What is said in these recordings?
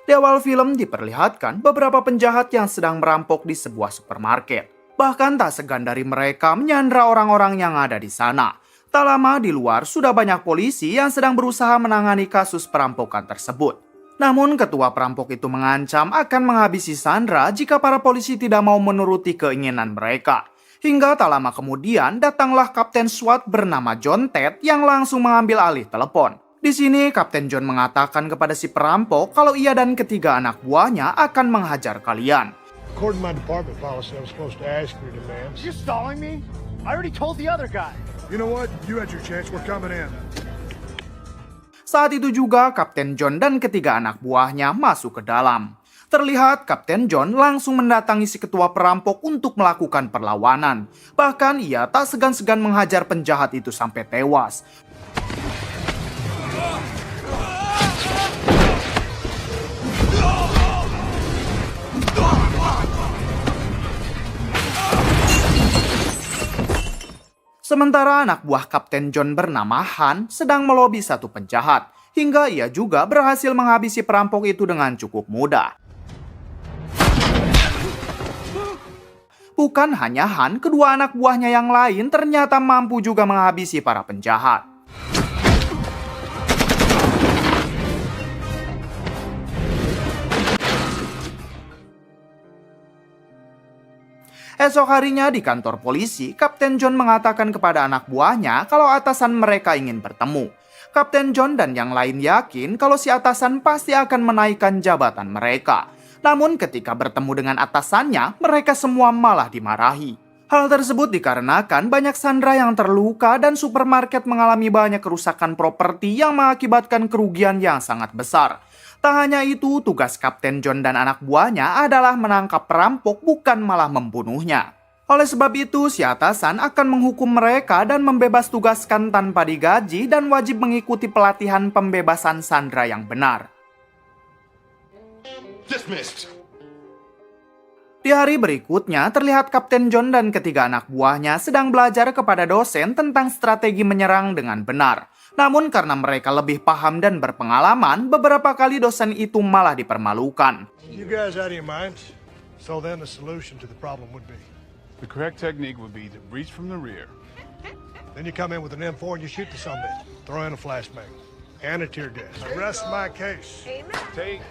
Di awal film diperlihatkan beberapa penjahat yang sedang merampok di sebuah supermarket. Bahkan tak segan dari mereka menyandra orang-orang yang ada di sana. Tak lama di luar sudah banyak polisi yang sedang berusaha menangani kasus perampokan tersebut. Namun ketua perampok itu mengancam akan menghabisi Sandra jika para polisi tidak mau menuruti keinginan mereka. Hingga tak lama kemudian datanglah Kapten SWAT bernama John Ted yang langsung mengambil alih telepon. Di sini Kapten John mengatakan kepada si perampok kalau ia dan ketiga anak buahnya akan menghajar kalian. According to my department policy, I'm supposed to ask for your demands. You stalling me? I already told the other guy. You know what? You had your chance. We're coming in. Saat itu juga Kapten John dan ketiga anak buahnya masuk ke dalam. Terlihat Kapten John langsung mendatangi si ketua perampok untuk melakukan perlawanan. Bahkan ia tak segan-segan menghajar penjahat itu sampai tewas. Sementara anak buah Kapten John bernama Han sedang melobi satu penjahat, hingga ia juga berhasil menghabisi perampok itu dengan cukup mudah. Bukan hanya Han, kedua anak buahnya yang lain ternyata mampu juga menghabisi para penjahat. Esok harinya di kantor polisi, Kapten John mengatakan kepada anak buahnya kalau atasan mereka ingin bertemu. Kapten John dan yang lain yakin kalau si atasan pasti akan menaikkan jabatan mereka. Namun ketika bertemu dengan atasannya, mereka semua malah dimarahi. Hal tersebut dikarenakan banyak sandera yang terluka dan supermarket mengalami banyak kerusakan properti yang mengakibatkan kerugian yang sangat besar. Tak hanya itu, tugas Kapten John dan anak buahnya adalah menangkap perampok bukan malah membunuhnya. Oleh sebab itu, si atasan akan menghukum mereka dan membebas tugaskan tanpa digaji dan wajib mengikuti pelatihan pembebasan sandera yang benar. Dismissed. Di hari berikutnya, terlihat Kapten John dan ketiga anak buahnya sedang belajar kepada dosen tentang strategi menyerang dengan benar. Namun karena mereka lebih paham dan berpengalaman, beberapa kali dosen itu malah dipermalukan. You guys out of your minds? So then the solution to the problem would be, The correct technique would be to breach from the rear. then you come in with an M4 and you shoot the sumbitch. Throw in a flashbang and a tear gas. Rest my case. Take.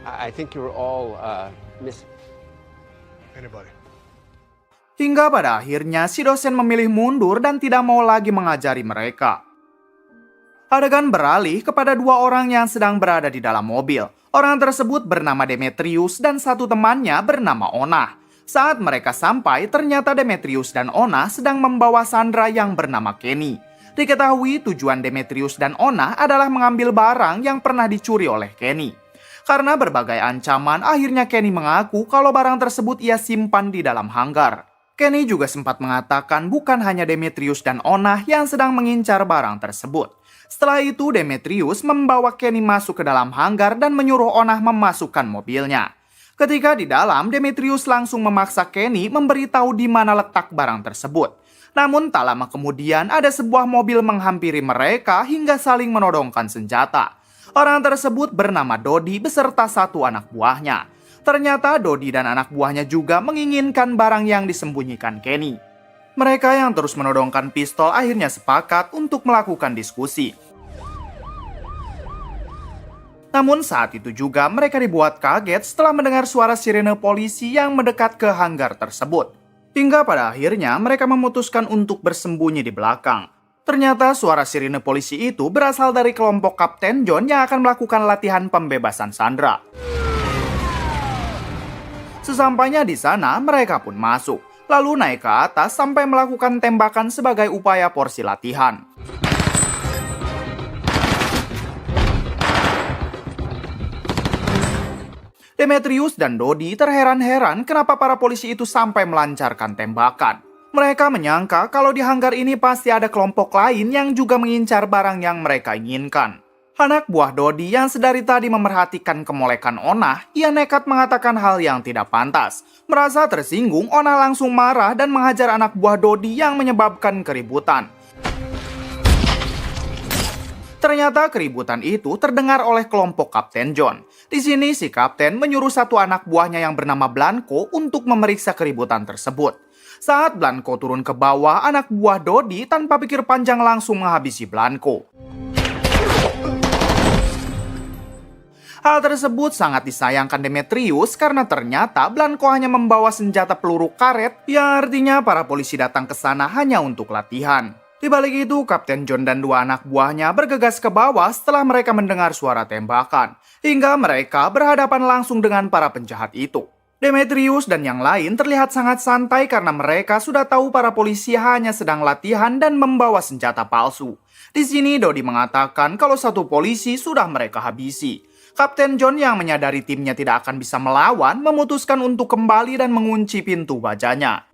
I think you're all missing. Anybody? Hingga pada akhirnya si dosen memilih mundur dan tidak mau lagi mengajari mereka. Adegan beralih kepada dua orang yang sedang berada di dalam mobil. Orang tersebut bernama Demetrius dan satu temannya bernama Ona. Saat mereka sampai, ternyata Demetrius dan Ona sedang membawa Sandra yang bernama Kenny. Diketahui tujuan Demetrius dan Ona adalah mengambil barang yang pernah dicuri oleh Kenny. Karena berbagai ancaman, akhirnya Kenny mengaku kalau barang tersebut ia simpan di dalam hanggar. Kenny juga sempat mengatakan bukan hanya Demetrius dan Ona yang sedang mengincar barang tersebut. Setelah itu, Demetrius membawa Kenny masuk ke dalam hanggar dan menyuruh Ona memasukkan mobilnya. Ketika di dalam, Demetrius langsung memaksa Kenny memberitahu di mana letak barang tersebut. Namun tak lama kemudian ada sebuah mobil menghampiri mereka hingga saling menodongkan senjata. Orang tersebut bernama Dodi beserta satu anak buahnya. Ternyata Dodi dan anak buahnya juga menginginkan barang yang disembunyikan Kenny. Mereka yang terus menodongkan pistol akhirnya sepakat untuk melakukan diskusi. Namun saat itu juga mereka dibuat kaget setelah mendengar suara sirene polisi yang mendekat ke hanggar tersebut. Hingga pada akhirnya mereka memutuskan untuk bersembunyi di belakang. Ternyata suara sirene polisi itu berasal dari kelompok Kapten John yang akan melakukan latihan pembebasan Sandra. Sesampainya di sana, mereka pun masuk. Lalu naik ke atas sampai melakukan tembakan sebagai upaya porsi latihan. Demetrius dan Dodi terheran-heran kenapa para polisi itu sampai melancarkan tembakan. Mereka menyangka kalau di hanggar ini pasti ada kelompok lain yang juga mengincar barang yang mereka inginkan. Anak buah Dodi yang sedari tadi memerhatikan kemolekan Ona, ia nekat mengatakan hal yang tidak pantas. Merasa tersinggung, Ona langsung marah dan menghajar anak buah Dodi yang menyebabkan keributan. Ternyata keributan itu terdengar oleh kelompok Kapten John. Di sini si kapten menyuruh satu anak buahnya yang bernama Blanco untuk memeriksa keributan tersebut. Saat Blanco turun ke bawah, anak buah Dodi tanpa pikir panjang langsung menghabisi Blanco. Hal tersebut sangat disayangkan Demetrius karena ternyata Blanco hanya membawa senjata peluru karet, yang artinya para polisi datang ke sana hanya untuk latihan. Di balik itu, Kapten John dan dua anak buahnya bergegas ke bawah setelah mereka mendengar suara tembakan, hingga mereka berhadapan langsung dengan para penjahat itu. Demetrius dan yang lain terlihat sangat santai karena mereka sudah tahu para polisi hanya sedang latihan dan membawa senjata palsu. Di sini Dodi mengatakan kalau satu polisi sudah mereka habisi. Kapten John yang menyadari timnya tidak akan bisa melawan memutuskan untuk kembali dan mengunci pintu bajanya.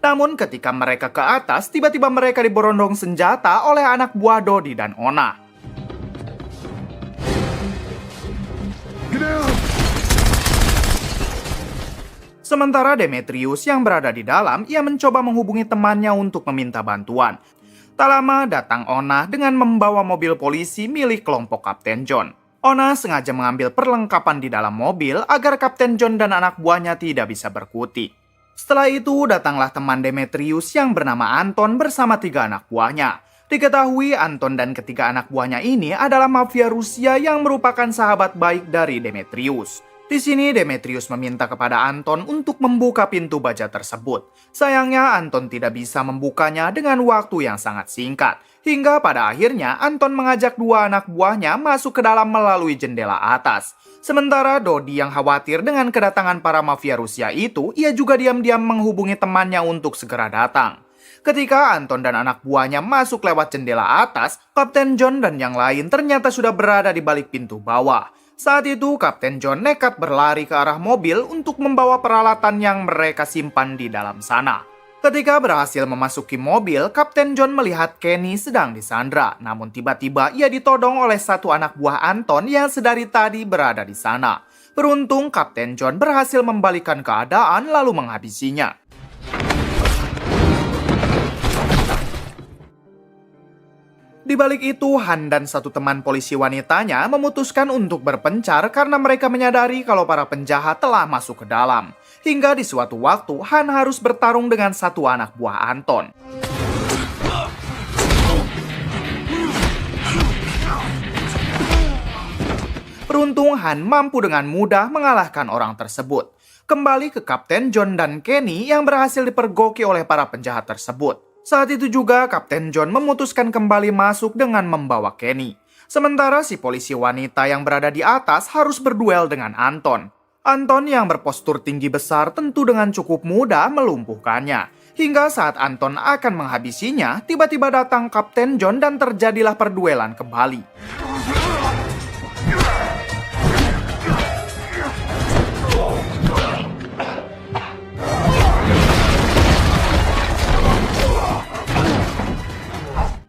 Namun ketika mereka ke atas, tiba-tiba mereka diberondong senjata oleh anak buah Dodi dan Ona. Sementara Demetrius yang berada di dalam, ia mencoba menghubungi temannya untuk meminta bantuan. Tak lama datang Ona dengan membawa mobil polisi milik kelompok Kapten John. Ona sengaja mengambil perlengkapan di dalam mobil agar Kapten John dan anak buahnya tidak bisa berkutik. Setelah itu datanglah teman Demetrius yang bernama Anton bersama 3 anak buahnya. Diketahui Anton dan ketiga anak buahnya ini adalah mafia Rusia yang merupakan sahabat baik dari Demetrius. Di sini Demetrius meminta kepada Anton untuk membuka pintu baja tersebut. Sayangnya Anton tidak bisa membukanya dengan waktu yang sangat singkat. Hingga pada akhirnya Anton mengajak 2 anak buahnya masuk ke dalam melalui jendela atas. Sementara Dodi yang khawatir dengan kedatangan para mafia Rusia itu, ia juga diam-diam menghubungi temannya untuk segera datang. Ketika Anton dan anak buahnya masuk lewat jendela atas, Kapten John dan yang lain ternyata sudah berada di balik pintu bawah. Saat itu, Kapten John nekat berlari ke arah mobil untuk membawa peralatan yang mereka simpan di dalam sana. Ketika berhasil memasuki mobil, Kapten John melihat Kenny sedang disandra. Namun tiba-tiba ia ditodong oleh satu anak buah Anton yang sedari tadi berada di sana. Beruntung, Kapten John berhasil membalikkan keadaan lalu menghabisinya. Di balik itu, Han dan satu teman polisi wanitanya memutuskan untuk berpencar karena mereka menyadari kalau para penjahat telah masuk ke dalam. Hingga di suatu waktu, Han harus bertarung dengan satu anak buah Anton. Beruntung Han mampu dengan mudah mengalahkan orang tersebut. Kembali ke Kapten John dan Kenny yang berhasil dipergoki oleh para penjahat tersebut. Saat itu juga Kapten John memutuskan kembali masuk dengan membawa Kenny. Sementara si polisi wanita yang berada di atas harus berduel dengan Anton. Anton yang berpostur tinggi besar tentu dengan cukup mudah melumpuhkannya. Hingga saat Anton akan menghabisinya, tiba-tiba datang Kapten John dan terjadilah perduelan kembali.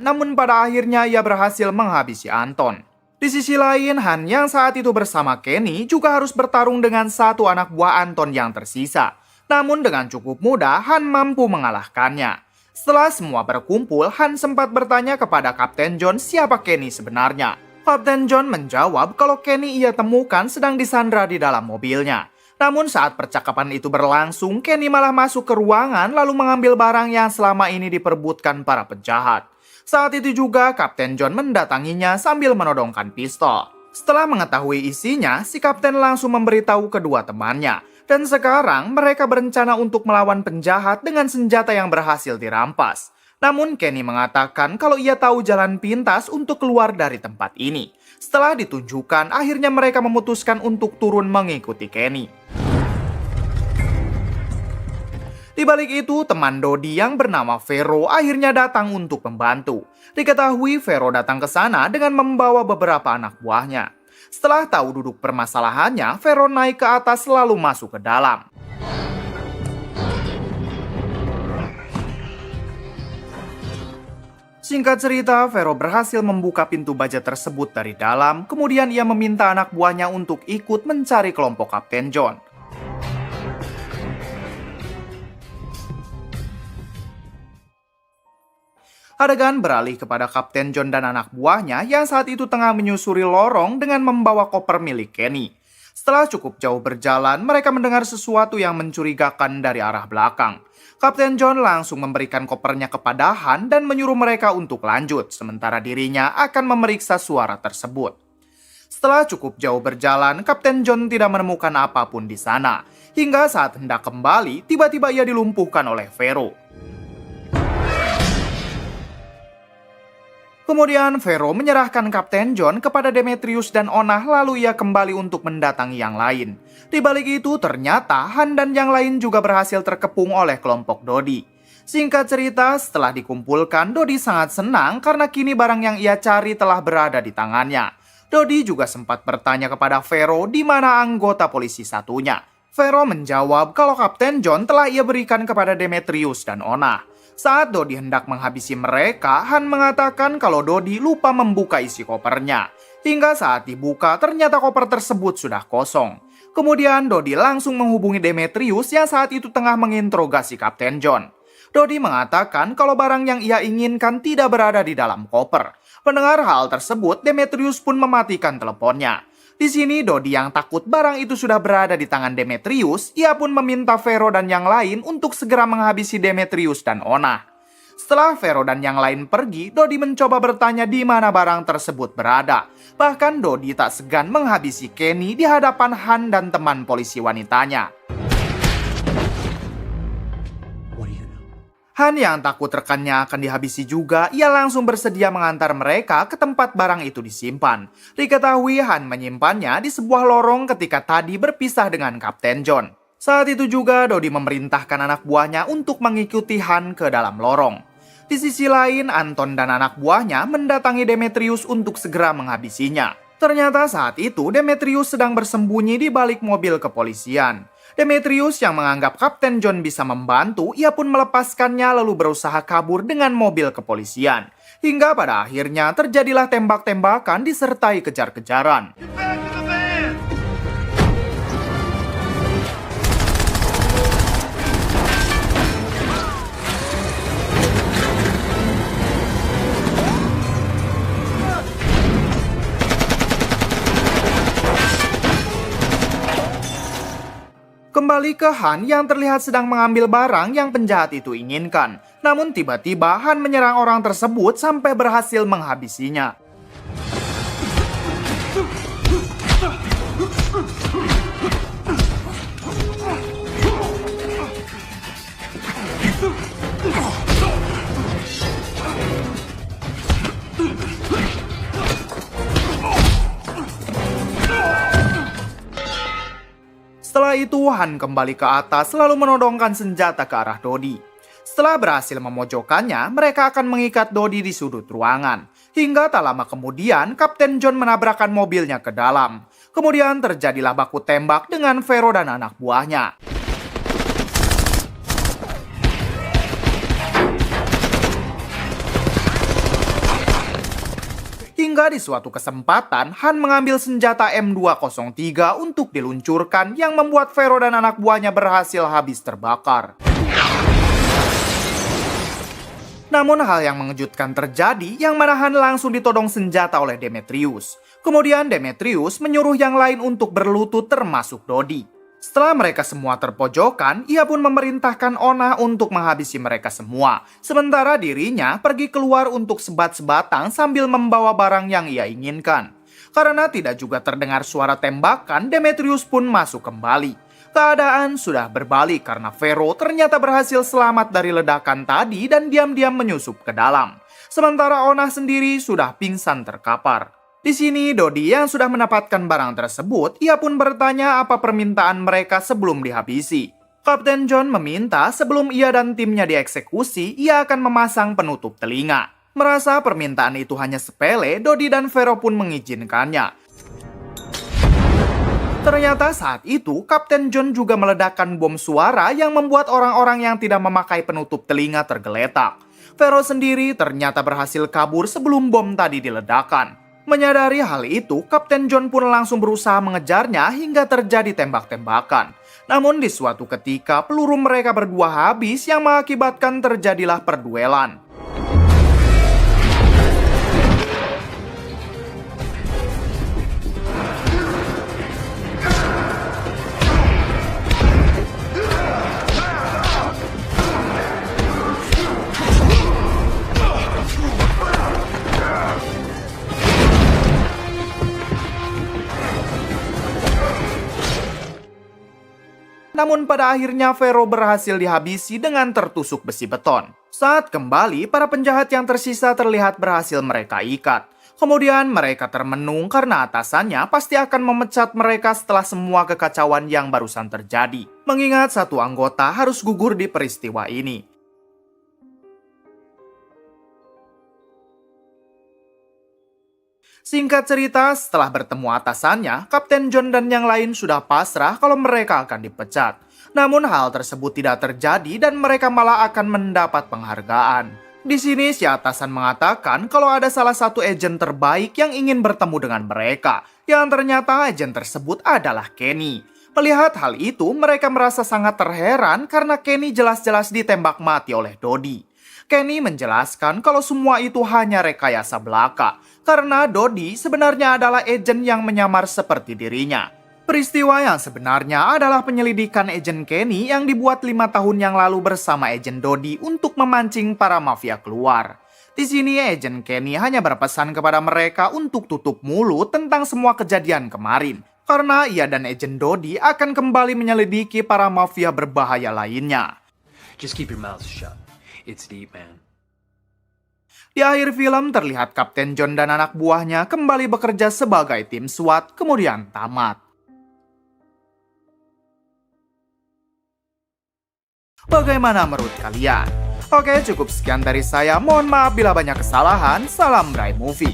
Namun pada akhirnya ia berhasil menghabisi Anton. Di sisi lain, Han yang saat itu bersama Kenny juga harus bertarung dengan satu anak buah Anton yang tersisa. Namun dengan cukup mudah, Han mampu mengalahkannya. Setelah semua berkumpul, Han sempat bertanya kepada Kapten John siapa Kenny sebenarnya. Kapten John menjawab kalau Kenny ia temukan sedang disandra di dalam mobilnya. Namun saat percakapan itu berlangsung, Kenny malah masuk ke ruangan lalu mengambil barang yang selama ini diperebutkan para penjahat. Saat itu juga Kapten John mendatanginya sambil menodongkan pistol. Setelah mengetahui isinya, si kapten langsung memberitahu kedua temannya. Dan sekarang mereka berencana untuk melawan penjahat dengan senjata yang berhasil dirampas. Namun Kenny mengatakan kalau ia tahu jalan pintas untuk keluar dari tempat ini. Setelah ditunjukkan, akhirnya mereka memutuskan untuk turun mengikuti Kenny. Di balik itu, teman Dodi yang bernama Vero akhirnya datang untuk membantu. Diketahui Vero datang ke sana dengan membawa beberapa anak buahnya. Setelah tahu duduk permasalahannya, Vero naik ke atas lalu masuk ke dalam. Singkat cerita, Vero berhasil membuka pintu baja tersebut dari dalam, kemudian ia meminta anak buahnya untuk ikut mencari kelompok Kapten John. Adegan beralih kepada Kapten John dan anak buahnya yang saat itu tengah menyusuri lorong dengan membawa koper milik Kenny. Setelah cukup jauh berjalan, mereka mendengar sesuatu yang mencurigakan dari arah belakang. Kapten John langsung memberikan kopernya kepada Han dan menyuruh mereka untuk lanjut, sementara dirinya akan memeriksa suara tersebut. Setelah cukup jauh berjalan, Kapten John tidak menemukan apapun di sana. Hingga saat hendak kembali, tiba-tiba ia dilumpuhkan oleh Vero. Kemudian Vero menyerahkan Kapten John kepada Demetrius dan Onah, lalu ia kembali untuk mendatangi yang lain. Di balik itu ternyata Han dan yang lain juga berhasil terkepung oleh kelompok Dodi. Singkat cerita, setelah dikumpulkan, Dodi sangat senang karena kini barang yang ia cari telah berada di tangannya. Dodi juga sempat bertanya kepada Vero di mana anggota polisi satunya. Vero menjawab kalau Kapten John telah ia berikan kepada Demetrius dan Onah. Saat Dodi hendak menghabisi mereka, Han mengatakan kalau Dodi lupa membuka isi kopernya. Hingga saat dibuka, ternyata koper tersebut sudah kosong. Kemudian Dodi langsung menghubungi Demetrius yang saat itu tengah menginterogasi Kapten John. Dodi mengatakan kalau barang yang ia inginkan tidak berada di dalam koper. Mendengar hal tersebut, Demetrius pun mematikan teleponnya. Di sini Dodi yang takut barang itu sudah berada di tangan Demetrius, ia pun meminta Vero dan yang lain untuk segera menghabisi Demetrius dan Onah. Setelah Vero dan yang lain pergi, Dodi mencoba bertanya di mana barang tersebut berada. Bahkan Dodi tak segan menghabisi Kenny di hadapan Han dan teman polisi wanitanya. Han yang takut rekannya akan dihabisi juga, ia langsung bersedia mengantar mereka ke tempat barang itu disimpan. Diketahui Han menyimpannya di sebuah lorong ketika tadi berpisah dengan Kapten John. Saat itu juga Dodi memerintahkan anak buahnya untuk mengikuti Han ke dalam lorong. Di sisi lain, Anton dan anak buahnya mendatangi Demetrius untuk segera menghabisinya. Ternyata saat itu Demetrius sedang bersembunyi di balik mobil kepolisian. Demetrius yang menganggap Kapten John bisa membantu, ia pun melepaskannya lalu berusaha kabur dengan mobil kepolisian. Hingga pada akhirnya terjadilah tembak-tembakan disertai kejar-kejaran. Kembali ke Han yang terlihat sedang mengambil barang yang penjahat itu inginkan. Namun tiba-tiba Han menyerang orang tersebut sampai berhasil menghabisinya. Setelah itu Han kembali ke atas lalu menodongkan senjata ke arah Dodi. Setelah berhasil memojokkannya, mereka akan mengikat Dodi di sudut ruangan. Hingga tak lama kemudian, Kapten John menabrakkan mobilnya ke dalam. Kemudian terjadilah baku tembak dengan Vero dan anak buahnya. Hingga di suatu kesempatan, Han mengambil senjata M203 untuk diluncurkan yang membuat Vero dan anak buahnya berhasil habis terbakar. Namun hal yang mengejutkan terjadi yang mana Han langsung ditodong senjata oleh Demetrius. Kemudian Demetrius menyuruh yang lain untuk berlutut termasuk Dodi. Setelah mereka semua terpojokan, ia pun memerintahkan Onah untuk menghabisi mereka semua. Sementara dirinya pergi keluar untuk sebat-sebatan sambil membawa barang yang ia inginkan. Karena tidak juga terdengar suara tembakan, Demetrius pun masuk kembali. Keadaan sudah berbalik karena Vero ternyata berhasil selamat dari ledakan tadi dan diam-diam menyusup ke dalam. Sementara Onah sendiri sudah pingsan terkapar. Di sini Dodi yang sudah mendapatkan barang tersebut, ia pun bertanya apa permintaan mereka sebelum dihabisi. Kapten John meminta sebelum ia dan timnya dieksekusi, ia akan memasang penutup telinga. Merasa permintaan itu hanya sepele, Dodi dan Vero pun mengizinkannya. Ternyata saat itu, Kapten John juga meledakkan bom suara yang membuat orang-orang yang tidak memakai penutup telinga tergeletak. Vero sendiri ternyata berhasil kabur sebelum bom tadi diledakkan. Menyadari hal itu, Kapten John pun langsung berusaha mengejarnya hingga terjadi tembak-tembakan. Namun di suatu ketika, peluru mereka berdua habis yang mengakibatkan terjadilah perduelan. namun pada akhirnya Vero berhasil dihabisi dengan tertusuk besi beton. Saat kembali, para penjahat yang tersisa terlihat berhasil mereka ikat. Kemudian mereka termenung karena atasannya pasti akan memecat mereka setelah semua kekacauan yang barusan terjadi. Mengingat satu anggota harus gugur di peristiwa ini. Singkat cerita, setelah bertemu atasannya, Kapten John dan yang lain sudah pasrah kalau mereka akan dipecat. Namun hal tersebut tidak terjadi dan mereka malah akan mendapat penghargaan. Di sini si atasan mengatakan kalau ada salah satu agen terbaik yang ingin bertemu dengan mereka, yang ternyata agen tersebut adalah Kenny. Melihat hal itu, mereka merasa sangat terheran karena Kenny jelas-jelas ditembak mati oleh Dodi. Kenny menjelaskan kalau semua itu hanya rekayasa belaka, karena Dodi sebenarnya adalah agen yang menyamar seperti dirinya. Peristiwa yang sebenarnya adalah penyelidikan agen Kenny yang dibuat 5 tahun yang lalu bersama agen Dodi untuk memancing para mafia keluar. Di sini agen Kenny hanya berpesan kepada mereka untuk tutup mulut tentang semua kejadian kemarin, karena ia dan agen Dodi akan kembali menyelidiki para mafia berbahaya lainnya. Just keep your mouth shut. It's deep, man. Di akhir film terlihat Kapten John dan anak buahnya kembali bekerja sebagai tim SWAT kemudian tamat. Bagaimana menurut kalian? Oke, cukup sekian dari saya. Mohon maaf bila banyak kesalahan. Salam Bray Movie.